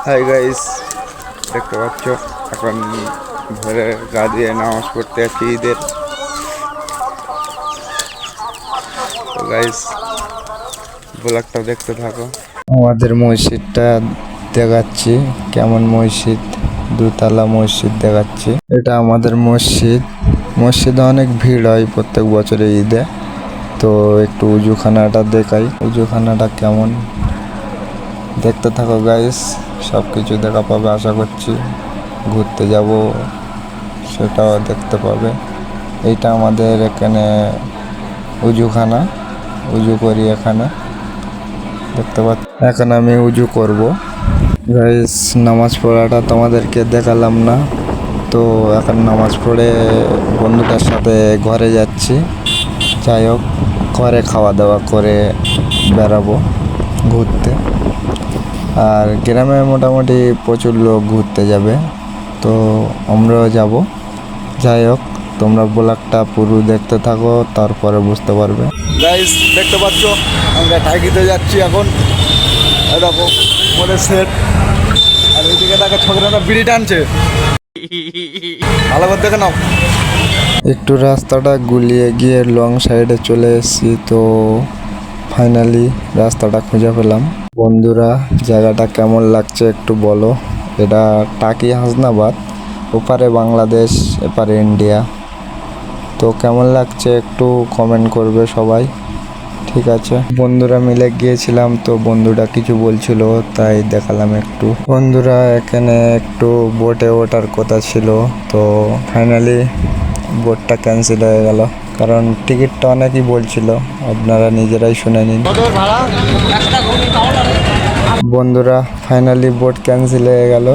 Hi guys, দেখতে পাচ্ছ এখন ঘরে গা দিয়ে নামাজ পড়তে আছি ঈদের। তো গাইস ব্লগটা দেখতে থাকো। আমাদের মসজিদটা দেখাচ্ছি, কেমন মসজিদ, দুতলা মসজিদ দেখাচ্ছি। এটা আমাদের মসজিদ। মসজিদে অনেক ভিড় হয় প্রত্যেক বছরে ঈদে। তো একটু উজুখানাটা দেখাই, উজুখানাটা কেমন দেখতে থাকো গাইস। সব কিছু দেখা পাবে আশা করছি। ঘুরতে যাব সেটাও দেখতে পাবে। এইটা আমাদের এখানে উজুখানা, উজু করি এখানে দেখতে পাচ্ছি। এখন আমি উজু করব গাইস। নামাজ পড়াটা তোমাদেরকে দেখালাম না, তো এখন নামাজ পড়ে বন্ধুটার সাথে ঘরে যাচ্ছি। যাই হোক, ঘরে খাওয়া দাওয়া করে বেরাবো ঘুরতে। আর গ্রামে মোটামুটি প্রচুর লোক ঘুরতে যাবে, তো আমরাও যাব। যাই হোক, তোমরা ব্লগটা পুরো দেখতে থাকো, তারপরে বুঝতে পারবে। গাইস দেখতে পাচ্ছ আমরা টাইকিতে যাচ্ছি এখন। এরকম মনে সেট, আর ওইদিকে তাকে ছোকরাটা বিড়ি টানছে। ভালো করে দেখে নাও। একটু রাস্তাটা গুলিয়ে গিয়ে লং সাইডে চলে এসেছি, তো ফাইনালি রাস্তাটা খুঁজে পেলাম। বন্ধুরা, জায়গাটা কেমন লাগছে একটু বলো। এটা টাকি হাসনাবাদ, ওপারে বাংলাদেশ, এপারে ইন্ডিয়া। তো কেমন লাগছে একটু কমেন্ট করবে সবাই, ঠিক আছে? বন্ধুরা মিলে গিয়েছিলাম, তো বন্ধুরা কিছু বলছিল তাই দেখালাম একটু। বন্ধুরা এখানে একটু বোটে ওঠার কথা ছিল, তো ফাইনালি বোটটা ক্যান্সেল হয়ে গেল, কারণ টিকিটটা অনেকই বলছিল। আপনারা নিজেরাই শুনে নিন। বন্ধুরা ফাইনালি বোট ক্যান্সেল হয়ে গেল।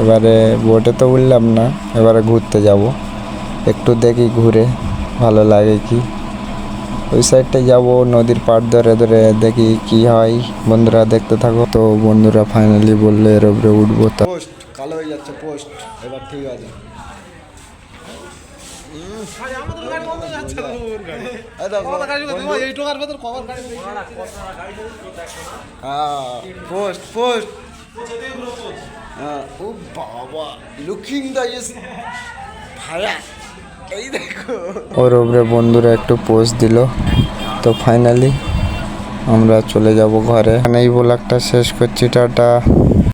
এবারে বোটে তো উঠলাম না, এবারে ঘুরতে যাব। একটু দেখি ঘুরে ভালো লাগে কি। ওই সাইডটা যাব, নদীর পাড় ধরে ধরে দেখি কি হয়। বন্ধুরা দেখতে থাকো। তো বন্ধুরা ফাইনালি বললে এর উপরে উঠবো। পোস্ট কালো হয়ে যাচ্ছে পোস্ট, এবার ঠিক আছে। পোস্ট পোস্ট, ও বাবা, লুকিং দা ইজ ভায়া, এই দেখো। ওর উপরে বন্ধুরা একটু পোস্ট দিল। তো ফাইনালি আমরা চলে যাব ঘরে। এই ব্লগটা শেষ করছি, টাটা।